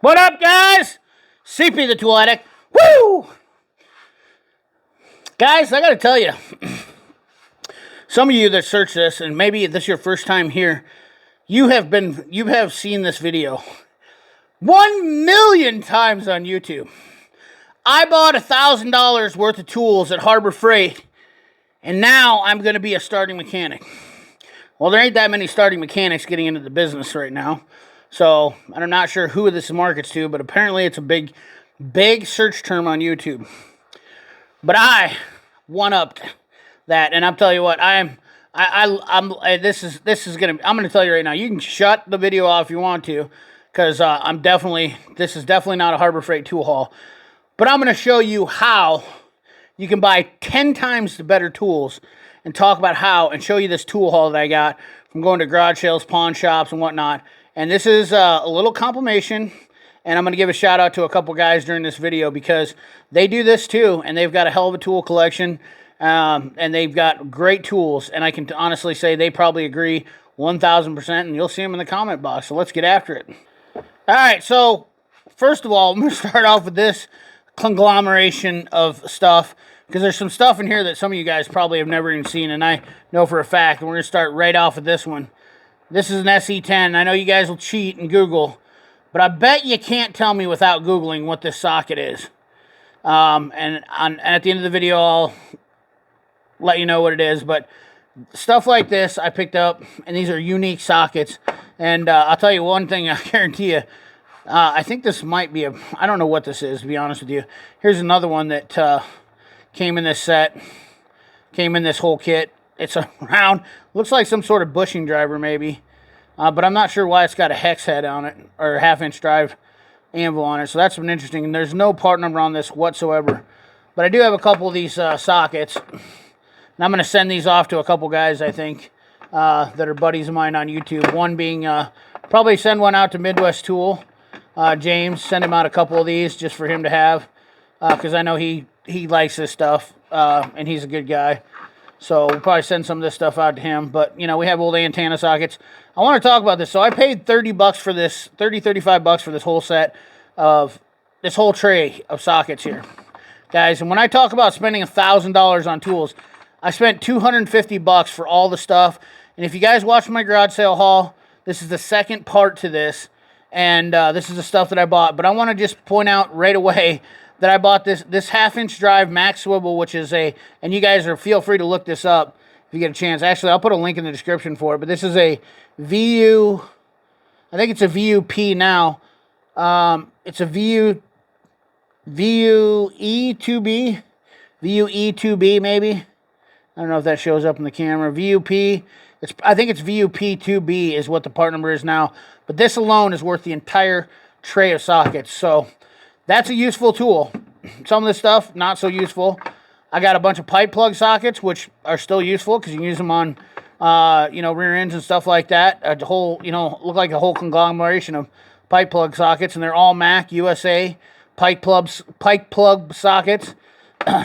What up, guys? CP the Tool Addict. Woo! Guys, I gotta tell you, some of you that search this, and maybe this is your first time here, you have seen this video 1,000,000 times on YouTube. I bought $1,000 worth of tools at Harbor Freight, and now I'm going to be a starting mechanic. Well, there ain't that many starting mechanics getting into the business right now, so I'm not sure who this markets to, but apparently it's a big search term on YouTube. But I one-upped that, and I'll tell you what, I'm gonna tell you right now. You can shut the video off if you want to, because this is definitely not a Harbor Freight tool haul. But I'm gonna show you how you can buy 10 times the better tools, and talk about how, and show you this tool haul that I got from going to garage sales, pawn shops, and whatnot. And this is a little compilation, and I'm going to give a shout out to a couple guys during this video because they do this too, and they've got a hell of a tool collection, and they've got great tools, and I can honestly say they probably agree 1,000%, and you'll see them in the comment box, so let's get after it. Alright, so first of all, I'm going to start off with this conglomeration of stuff, because there's some stuff in here that some of you guys probably have never even seen, and I know for a fact, and we're going to start right off with this one. This is an SE10. I know you guys will cheat and Google, but I bet you can't tell me without Googling what this socket is. And at the end of the video, I'll let you know what it is, but stuff like this I picked up, and these are unique sockets, and I'll tell you one thing, I guarantee you, I think this might be I don't know what this is, to be honest with you. Here's another one that came in this set, came in this whole kit. It's a round, looks like some sort of bushing driver maybe, but I'm not sure why it's got a hex head on it, or a 1/2-inch drive anvil on it, so that's been interesting, and there's no part number on this whatsoever. But I do have a couple of these sockets, and I'm going to send these off to a couple guys, I think, that are buddies of mine on YouTube. One being, probably send one out to Midwest Tool, James, send him out a couple of these just for him to have, because I know he likes this stuff, and he's a good guy. So we'll probably send some of this stuff out to him. But, you know, we have old antenna sockets. I want to talk about this. So I paid $30 for this, $35 for this whole set of, this whole tray of sockets here. Guys, and when I talk about spending $1,000 on tools, I spent $250 for all the stuff. And if you guys watch my garage sale haul, this is the second part to this. And this is the stuff that I bought. But I want to just point out right away that I bought this 1/2-inch drive max swivel, which is and you guys feel free to look this up if you get a chance. Actually, I'll put a link in the description for it, but this is a VU, I think it's a VUP now. It's a VUE2B maybe. I don't know if that shows up in the camera. VUP, I think it's VUP2B is what the part number is now, but this alone is worth the entire tray of sockets. So that's a useful tool. Some of this stuff, not so useful. I got a bunch of pipe plug sockets, which are still useful because you can use them on, rear ends and stuff like that. A whole, look like a whole conglomeration of pipe plug sockets, and they're all Mac USA pipe plug sockets.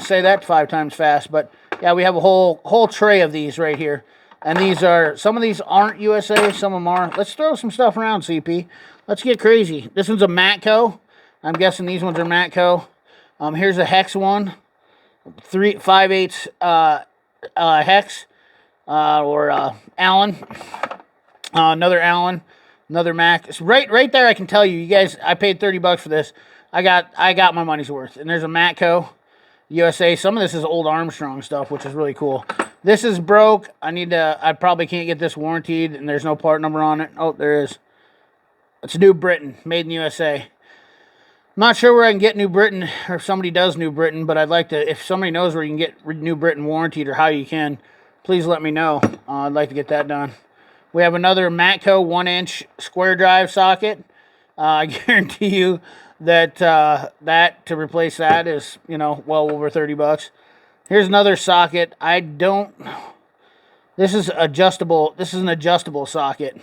Say that 5 times fast, but yeah, we have a whole tray of these right here. And some of these aren't USA, some of them are. Let's throw some stuff around, CP. Let's get crazy. This one's a Matco. I'm guessing these ones are Matco. Here's a hex one, 3/5/8 hex, or Allen. Another Allen, another Mac. It's right there. I can tell you guys, I paid $30 for this. I got my money's worth. And there's a Matco USA. Some of this is old Armstrong stuff, which is really cool. This is broke. I probably can't get this warranted, and there's no part number on it. Oh, there is. It's New Britain, made in USA. I'm not sure where I can get New Britain, or if somebody does New Britain, but I'd like to, if somebody knows where you can get New Britain warranted or how you can, please let me know. I'd like to get that done. We have another Matco 1-inch square drive socket. I guarantee you that to replace that is, well over $30. Here's another socket. This is adjustable. This is an adjustable socket.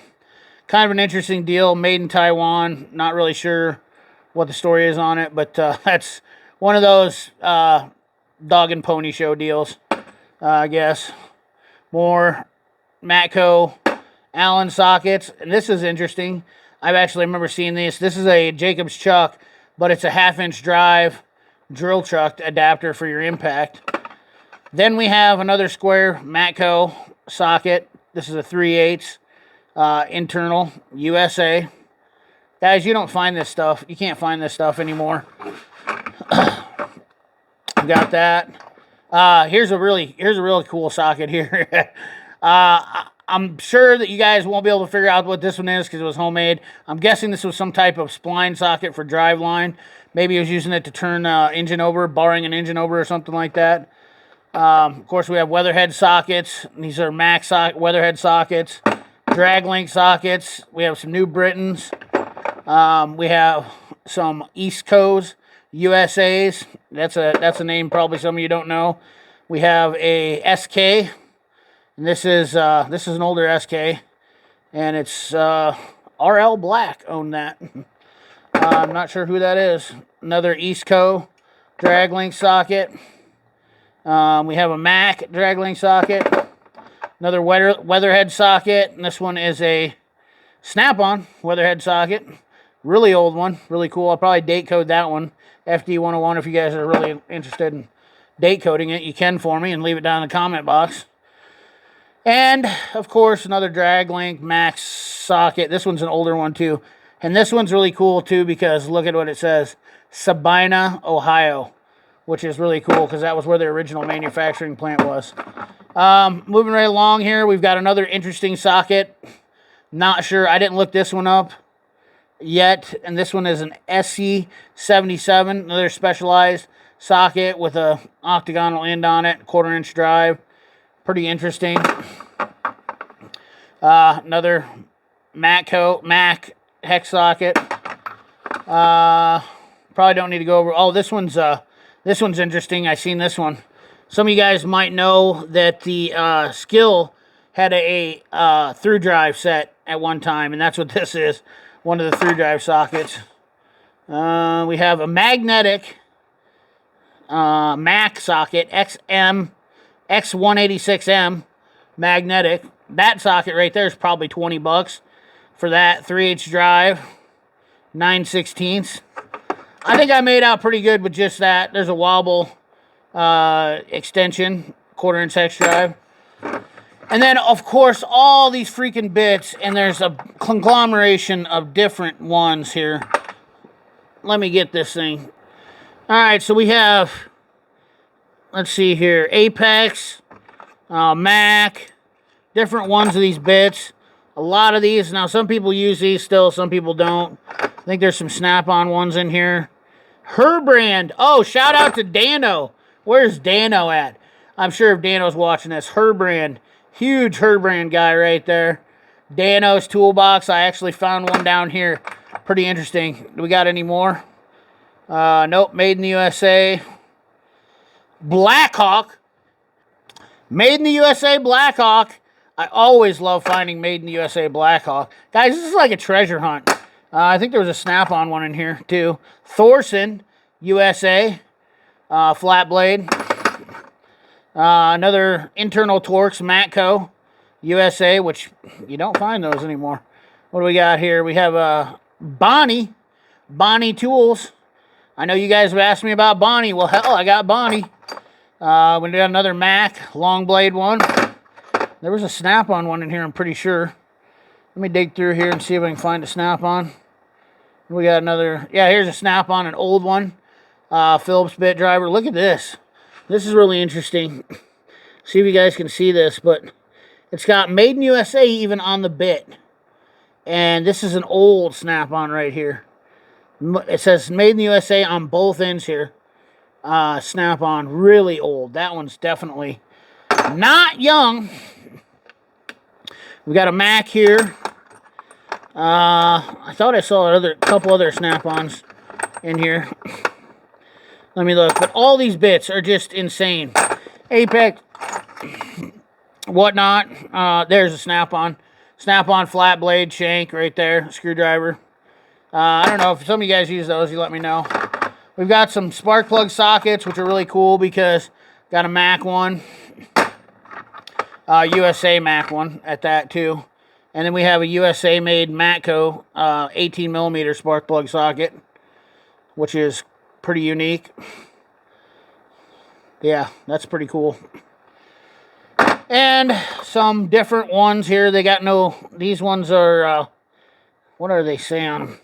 Kind of an interesting deal, made in Taiwan. Not really sure what the story is on it, but that's one of those dog and pony show deals, I guess. More Matco Allen sockets, and this is interesting. I actually remember seeing this. This is a Jacob's chuck, but it's a 1/2-inch drive drill chuck adapter for your impact. Then we have another square Matco socket. This is a 3/8 internal USA. Guys, you don't find this stuff. You can't find this stuff anymore. Got that. Here's a really cool socket here. I'm sure that you guys won't be able to figure out what this one is because it was homemade. I'm guessing this was some type of spline socket for driveline. Maybe he was using it to turn engine over, borrowing an engine over or something like that. Of course, we have weatherhead sockets. These are Max weatherhead sockets. Drag link sockets. We have some new Britons. We have some East Coast USAs. That's a name probably some of you don't know. We have a SK. And this is an older SK, and it's RL Black owned that. I'm not sure who that is. Another East Coast drag link socket. We have a Mac drag link socket. Another weatherhead socket, and this one is a snap-on weatherhead socket. Really old one, really cool. I'll probably date code that one, FD101. If you guys are really interested in date coding it, you can for me and leave it down in the comment box. And, of course, another drag link Max socket. This one's an older one, too. And this one's really cool, too, because look at what it says. Sabina, Ohio. Which is really cool, because that was where the original manufacturing plant was. Moving right along here, we've got another interesting socket. Not sure. I didn't look this one up yet. And this one is an SC77. Another specialized socket with a octagonal end on it. 1/4-inch drive. Pretty interesting. Another Mac hex socket. Probably don't need to go over. Oh, this one's interesting. I seen this one. Some of you guys might know that the Skill had a through drive set at one time, and that's what this is. One of the through drive sockets. We have a magnetic Mac socket X186M magnetic. That socket right there is probably 20 bucks for that 3/8 drive, 9/16. I think I made out pretty good with just that. There's a wobble extension, 1/4-inch hex drive. And then, of course, all these freaking bits, and there's a conglomeration of different ones here. Let me get this thing. All right, so we have, let's see here, Apex, Mac, different ones of these bits. A lot of these. Now, some people use these still, some people don't. I think there's some snap-on ones in here. Herbrand. Oh, shout out to Dano. Where's Dano at? I'm sure if Dano's watching this. Herbrand. Huge Herbrand guy right there. Dano's toolbox. I actually found one down here. Pretty interesting. Do we got any more? Nope. Made in the USA. Blackhawk. Made in the USA Blackhawk. I always love finding Made in the USA Blackhawk. Guys, this is like a treasure hunt. I think there was a snap-on one in here, too. Thorson, USA, flat blade. Another internal Torx, Matco, USA, which you don't find those anymore. What do we got here? We have Bonnie Tools. I know you guys have asked me about Bonnie. Well, hell, I got Bonnie. We got another Mac, long blade one. There was a snap-on one in here, I'm pretty sure. Let me dig through here and see if I can find a snap-on. We got another, yeah, here's a snap-on, an old one. Phillips bit driver. Look at this. This is really interesting. See if you guys can see this, but it's got Made in USA even on the bit. And this is an old snap-on right here. It says Made in the USA on both ends here. Snap-on, really old. That one's definitely not young. We got a Mac here. I thought I saw a couple other snap-ons in here. Let me look. But all these bits are just insane. Apex, whatnot. There's a snap-on. Snap-on flat blade shank right there. Screwdriver. I don't know if some of you guys use those. You let me know. We've got some spark plug sockets, which are really cool because got a Mac one. USA Mac one at that, too. And then we have a USA-made Matco 18mm spark plug socket, which is pretty unique. Yeah, that's pretty cool. And some different ones here. They got these ones are, what are they saying?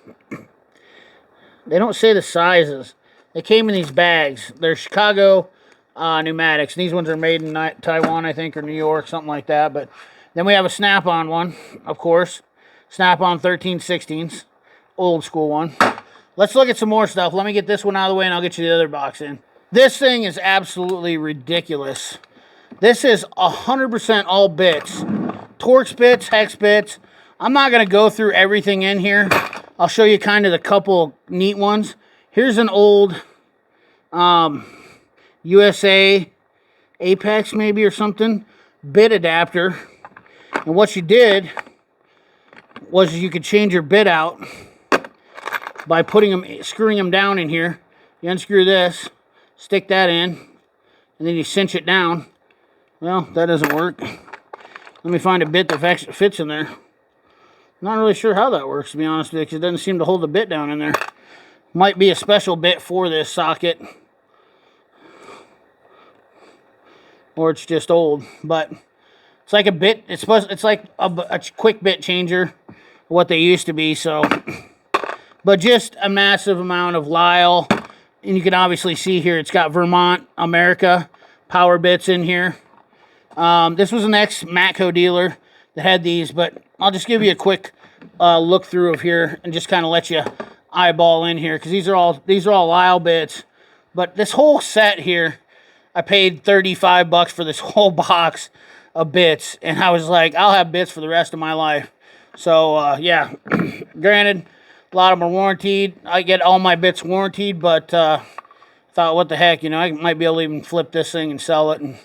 They don't say the sizes. They came in these bags. They're Chicago pneumatics. These ones are made in Taiwan, I think, or New York, something like that. But then we have a Snap-on one, of course. Snap-on 13/16, old school one. Let's look at some more stuff. Let me get this one out of the way, and I'll get you the other box in. This thing is absolutely ridiculous. This is 100% all bits. Torx bits, hex bits. I'm not going to go through everything in here. I'll show you kind of the couple neat ones. Here's an old USA Apex maybe or something bit adapter. And what you did was you could change your bit out by screwing them down in here. You unscrew this, stick that in, and then you cinch it down. Well, that doesn't work. Let me find a bit that fits in there. Not really sure how that works, to be honest with you, because it doesn't seem to hold the bit down in there. Might be a special bit for this socket. Or it's just old. But it's like a bit, it's like a quick bit changer, what they used to be, so. But just a massive amount of Lyle. And you can obviously see here, it's got Vermont, America, power bits in here. This was an ex-Matco dealer that had these, but I'll just give you a quick look through of here and just kind of let you eyeball in here, because these are all Lyle bits. But this whole set here, I paid $35 for this whole box of bits, and I was like, I'll have bits for the rest of my life. So yeah, granted, a lot of them are warranted. I get all my bits warranted, but thought, what the heck, you know, I might be able to even flip this thing and sell it and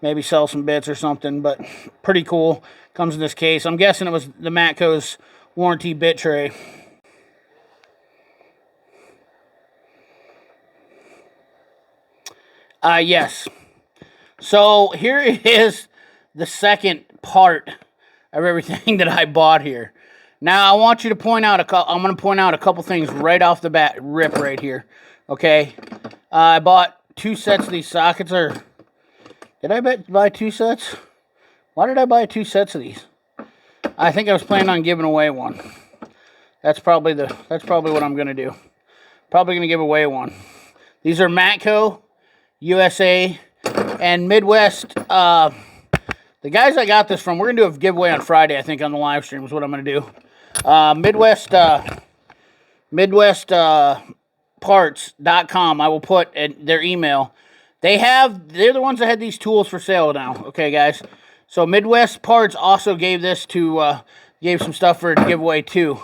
maybe sell some bits or something. But pretty cool. Comes in this case. I'm guessing it was the Matco's warranty bit tray. Yes. So here is the second part of everything that I bought here. Now I want you to point out I'm going to point out a couple things right off the bat, rip right here. Okay. I bought 2 sets of these sockets. Or did I buy 2 sets? Why did I buy 2 sets of these? I think I was planning on giving away one. That's probably what I'm going to do. Probably going to give away one. These are Matco, USA, and Midwest. The guys I got this from, we're going to do a giveaway on Friday, I think, on the live stream is what I'm going to do. Midwestparts.com. I will put their email. They're the ones that had these tools for sale now. Okay, guys. So Midwest Parts also gave this gave some stuff for a giveaway too.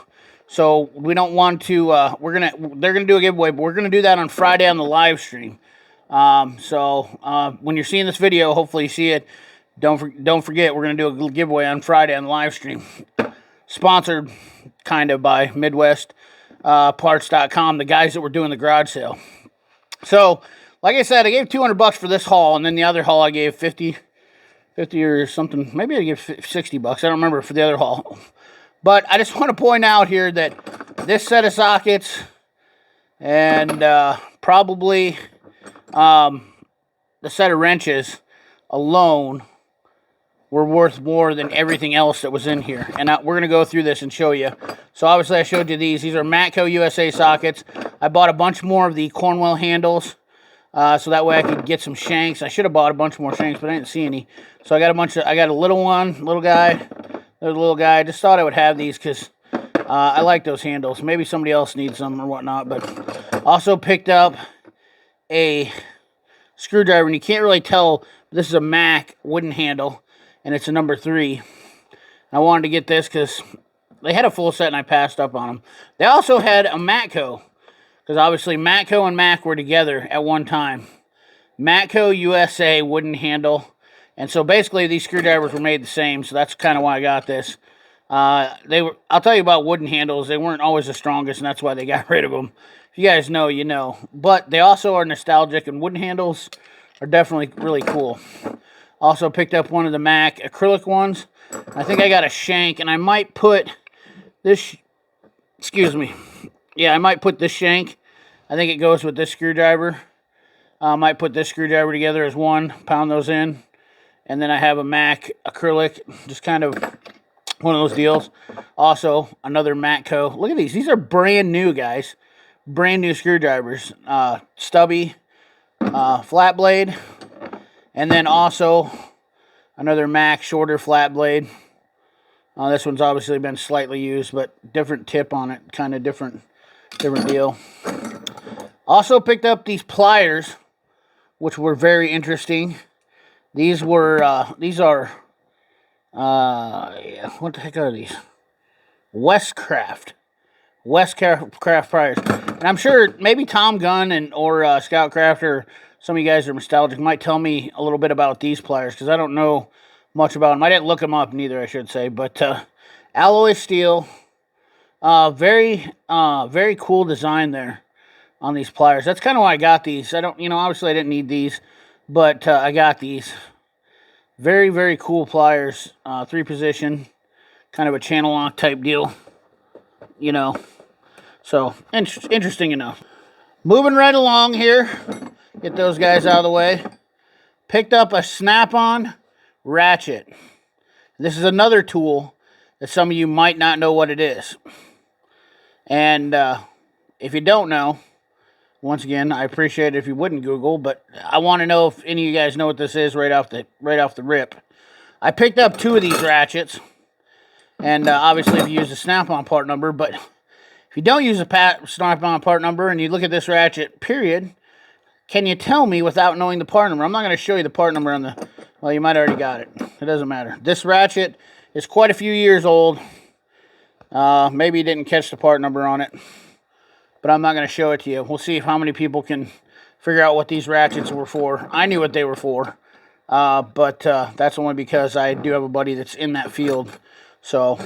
So we don't want to. They're gonna do a giveaway, but we're gonna do that on Friday on the live stream. So when you're seeing this video, hopefully you see it. Don't forget, we're gonna do a giveaway on Friday on the live stream. Sponsored kind of by Midwestparts.com, the guys that were doing the garage sale. So, like I said, I gave $200 for this haul, and then the other haul I gave 50 or something. Maybe I gave $60. I don't remember for the other haul. But I just want to point out here that this set of sockets and probably the set of wrenches alone were worth more than everything else that was in here. And we're going to go through this and show you. So obviously I showed you these. These are Matco USA sockets. I bought a bunch more of the Cornwell handles. So that way I could get some shanks. I should have bought a bunch more shanks, but I didn't see any. So I got I got a little guy. There's a little guy. I just thought I would have these because I like those handles. Maybe somebody else needs them or whatnot. But also picked up a screwdriver, and you can't really tell. This is a Mac wooden handle, and it's a number 3. I wanted to get this because they had a full set, and I passed up on them. They also had a Matco. Because obviously Matco and Mac were together at one time. Matco USA wooden handle. And so basically these screwdrivers were made the same. So that's kind of why I got this. I'll tell you about wooden handles. They weren't always the strongest, and that's why they got rid of them. If you guys know, you know. But they also are nostalgic, and wooden handles are definitely really cool. Also picked up one of the Mac acrylic ones. I think I got a shank, and I might put this, excuse me. Yeah, I might put this shank. I think it goes with this screwdriver. I might put this screwdriver together as one, pound those in. And then I have a Mac acrylic, just kind of one of those deals. Also, another Matco. Look at these. These are brand new, guys. Brand new screwdrivers. Stubby, flat blade. And then also another Mac shorter flat blade. This one's obviously been slightly used, but different tip on it. Kind of different deal. Also picked up these pliers, which were very interesting. These are, what the heck are these? Westcraft pliers. And I'm sure maybe Tom Gunn or Scoutcraft or some of you guys are nostalgic might tell me a little bit about these pliers, because I don't know much about them. I didn't look them up neither, I should say. But alloy steel, very cool design there on these pliers. That's kind of why I got these. I don't, obviously I didn't need these, but I got these. Very, very cool pliers. 3-position, kind of a channel lock type deal. So interesting enough. Moving right along here. Get those guys out of the way. Picked up a snap-on ratchet. This is another tool that some of you might not know what it is. And if you don't know, once again, I appreciate it if you wouldn't Google, but I want to know if any of you guys know what this is right off the rip. I picked up 2 of these ratchets, and obviously if you use the snap-on part number, but if you don't use a snap-on part number and you look at this ratchet, period, can you tell me without knowing the part number? I'm not going to show you the part number on the... Well, you might already got it. It doesn't matter. This ratchet is quite a few years old. Maybe you didn't catch the part number on it, but I'm not going to show it to you. We'll see how many people can figure out what these ratchets were for. I knew what they were for, but that's only because I do have a buddy that's in that field. So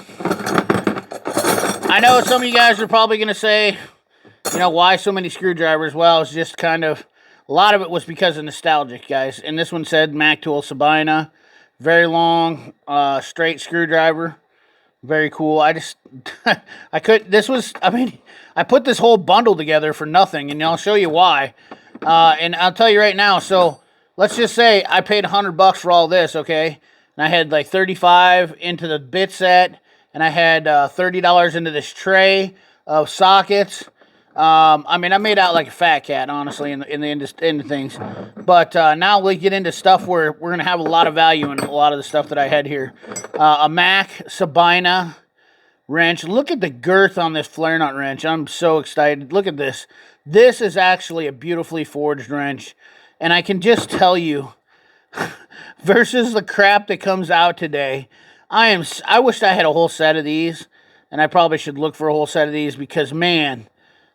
I know some of you guys are probably going to say, why so many screwdrivers? Well, it's just kind of... A lot of it was because of nostalgic, guys. And this one said Mac Tool Sabina. Very long, straight screwdriver. Very cool. I put this whole bundle together for nothing, and I'll show you why. And I'll tell you right now, so let's just say I paid $100 for all this, okay? And I had like $35 into the bit set, and I had $30 into this tray of sockets. I made out like a fat cat, honestly, in the end of things. But now we get into stuff where we're going to have a lot of value in a lot of the stuff that I had here. A Mac Sabina wrench. Look at the girth on this flare nut wrench. I'm so excited. Look at this. This is actually a beautifully forged wrench. And I can just tell you, versus the crap that comes out today, I wish I had a whole set of these. And I probably should look for a whole set of these because, man...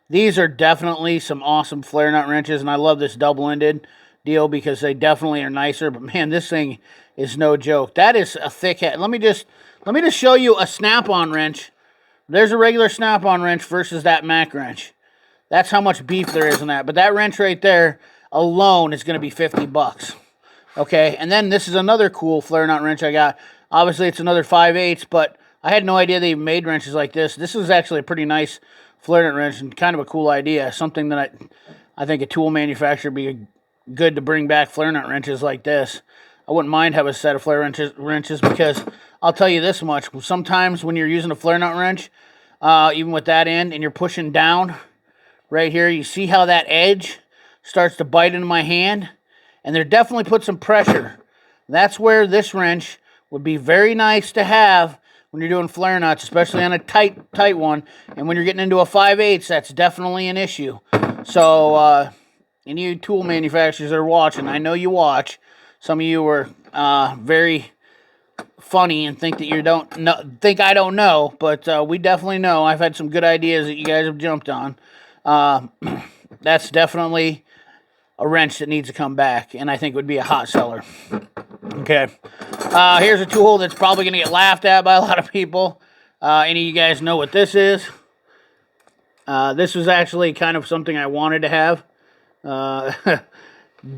These are definitely some awesome flare nut wrenches, and I love this double-ended deal because they definitely are nicer. But man, this thing is no joke. That is a thick head. Let me just show you a snap-on wrench. There's a regular snap-on wrench versus that Mac wrench. That's how much beef there is in that. But that wrench right there alone is going to be $50. Okay, and then this is another cool flare nut wrench I got. Obviously, it's another 5/8, but I had no idea they made wrenches like this. This is actually a pretty nice flare nut wrench and kind of a cool idea. Something that I think a tool manufacturer would be good to bring back flare nut wrenches like this. I wouldn't mind having a set of flare wrenches because I'll tell you this much. Sometimes when you're using a flare nut wrench, even with that end, and you're pushing down right here, you see how that edge starts to bite into my hand? And there definitely put some pressure. That's where this wrench would be very nice to have when you're doing flare nuts, especially on a tight one. And when you're getting into a 5/8, that's definitely an issue. So, any of you tool manufacturers that are watching, I know you watch. Some of you are very funny and think that I don't know, but we definitely know. I've had some good ideas that you guys have jumped on. That's definitely a wrench that needs to come back, and I think would be a hot seller. Okay, here's a tool that's probably going to get laughed at by a lot of people. Any of you guys know what this is? This was actually kind of something I wanted to have.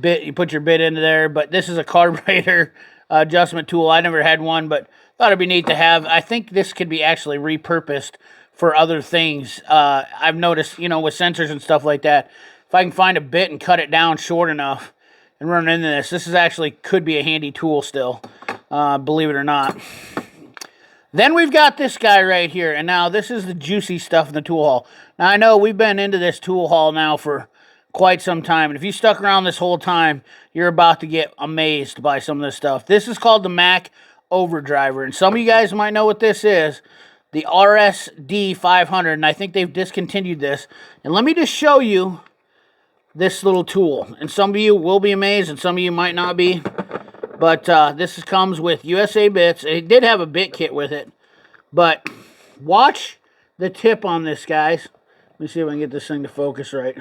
You put your bit into there, but this is a carburetor adjustment tool. I never had one, but thought it'd be neat to have. I think this could be actually repurposed for other things. I've noticed, with sensors and stuff like that, if I can find a bit and cut it down short enough and run into this is actually could be a handy tool still, believe it or not. Then we've got this guy right here, and now this is the juicy stuff in the tool haul. Now I know we've been into this tool haul now for quite some time, and if you stuck around this whole time, you're about to get amazed by some of this stuff. This is called the Mac overdriver, and some of you guys might know what this is, the RSD 500, and I think they've discontinued this. And let me just show you this little tool, and some of you will be amazed, and some of you might not be. But this comes with USA bits. It did have a bit kit with it. But watch the tip on this, guys. Let me see if I can get this thing to focus right.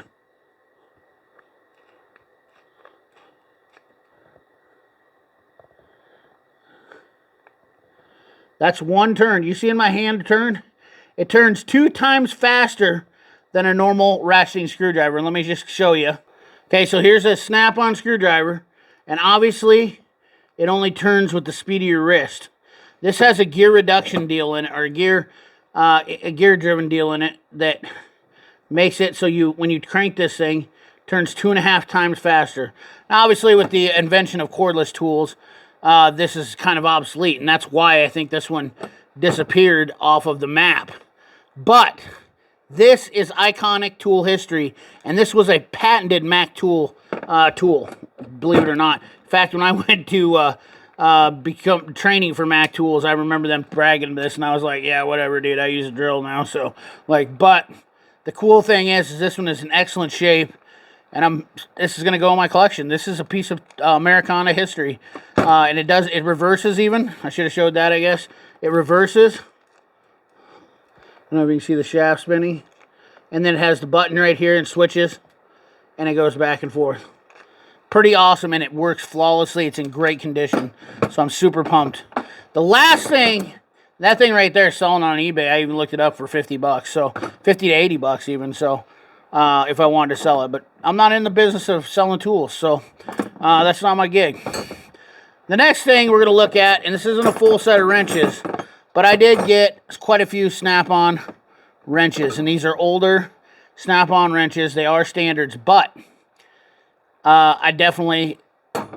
That's one turn. You see in my hand turn? It turns 2 times faster than a normal ratcheting screwdriver. And let me just show you. Okay, so here's a snap-on screwdriver. And obviously, it only turns with the speed of your wrist. This has a gear reduction deal in it, or a gear-driven deal in it that makes it so when you crank this thing, it turns 2.5 times faster. Now, obviously, with the invention of cordless tools, this is kind of obsolete, and that's why I think this one disappeared off of the map. But this is iconic tool history, and this was a patented Mac tool, believe it or not. In fact, when I went to become training for Mac tools, I remember them bragging this, and I was like, yeah, whatever, dude, I use a drill now. So, but the cool thing is this one is in excellent shape, and this is going to go in my collection. This is a piece of Americana history, and it reverses even. I should have showed that, I guess. It reverses. I don't know if you can see the shaft spinning. And then it has the button right here and switches, and it goes back and forth. Pretty awesome, and it works flawlessly. It's in great condition, so I'm super pumped. The last thing, that thing right there is selling on eBay. I even looked it up for $50, so 50 to 80 bucks even. So if I wanted to sell it, but I'm not in the business of selling tools, so that's not my gig. The next thing we're going to look at, and this isn't a full set of wrenches, but I did get quite a few snap-on wrenches, and these are older snap-on wrenches. They are standards, but I definitely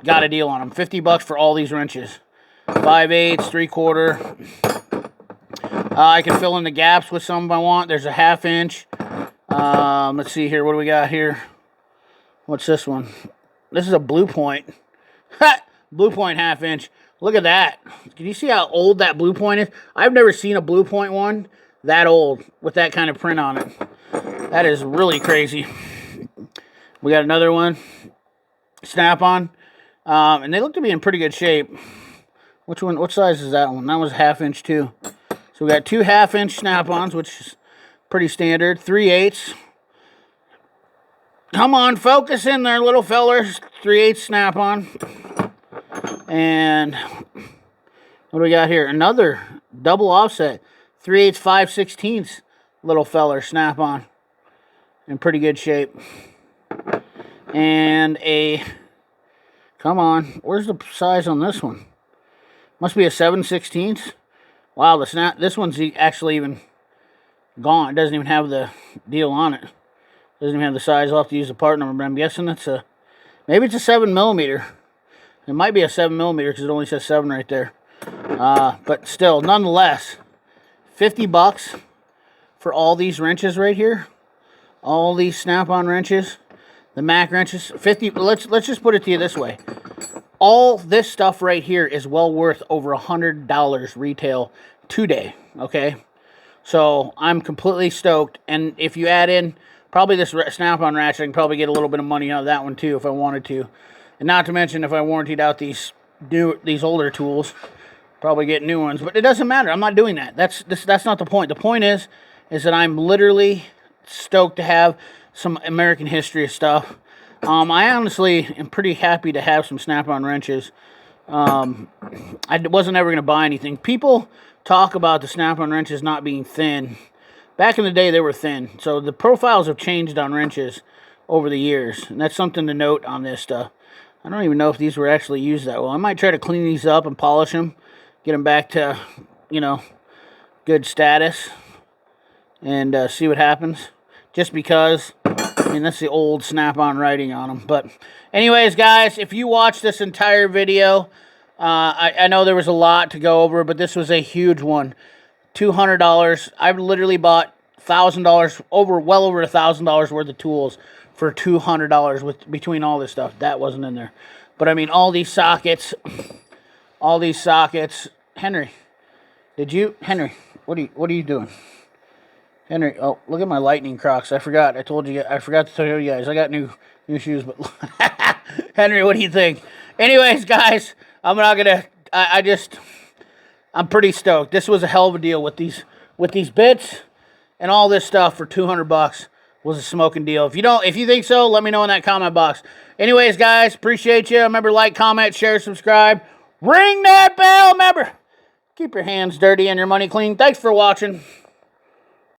got a deal on them. $50 for all these wrenches. 5/8, 3/4. I can fill in the gaps with some if I want. There's a 1/2 inch. Let's see here. What do we got here? What's this one? This is a Blue Point. Blue Point 1/2 inch. Look at that. Can you see how old that Blue Point is? I've never seen a Blue Point one that old with that kind of print on it. That is really crazy. We got another one. Snap-on. And they look to be in pretty good shape. Which one? What size is that one? That was 1/2 inch too. So we got 2 1/2 inch snap-ons, which is pretty standard. 3/8. Come on, focus in there, little fellers. 3/8 snap-on. And what do we got here? Another double offset. 3/8, 5/16 little feller snap-on. In pretty good shape. And come on, where's the size on this one? Must be a 7/16. Wow, this one's actually even gone. It doesn't even have the deal on it. Doesn't even have the size. I'll have to use the part number, but I'm guessing maybe it's a 7mm. It might be a 7mm because it only says 7 right there. But still, nonetheless, $50 for all these wrenches right here. All these snap-on wrenches. The Mac wrenches, 50. Let's just put it to you this way. All this stuff right here is well worth over $100 retail today, okay? So I'm completely stoked. And if you add in probably this snap-on ratchet, I can probably get a little bit of money out of that one too if I wanted to. And not to mention if I warrantied out these older tools, probably get new ones. But it doesn't matter. I'm not doing that. That's not the point. The point is that I'm literally stoked to have some American history stuff. I honestly am pretty happy to have some snap-on wrenches. I wasn't ever going to buy anything. People talk about the snap-on wrenches not being thin. Back in the day, they were thin. So the profiles have changed on wrenches over the years. And that's something to note on this stuff. I don't even know if these were actually used that well. I might try to clean these up and polish them, get them back to, you know, good status, and see what happens. Just because, I mean, that's the old snap-on writing on them. But anyways, guys, if you watched this entire video, I know there was a lot to go over, but this was a huge one. $200. I literally bought $1,000, well over $1,000 worth of tools for $200 with between all this stuff. That wasn't in there. But I mean, all these sockets. Henry, what are you doing? Henry, oh, look at my lightning Crocs. I forgot to tell you guys. I got new shoes, but Henry, what do you think? Anyways, guys, I'm pretty stoked. This was a hell of a deal with these bits and all this stuff for $200 was a smoking deal. If you think so, let me know in that comment box. Anyways, guys, appreciate you. Remember, like, comment, share, subscribe. Ring that bell. Remember, keep your hands dirty and your money clean. Thanks for watching.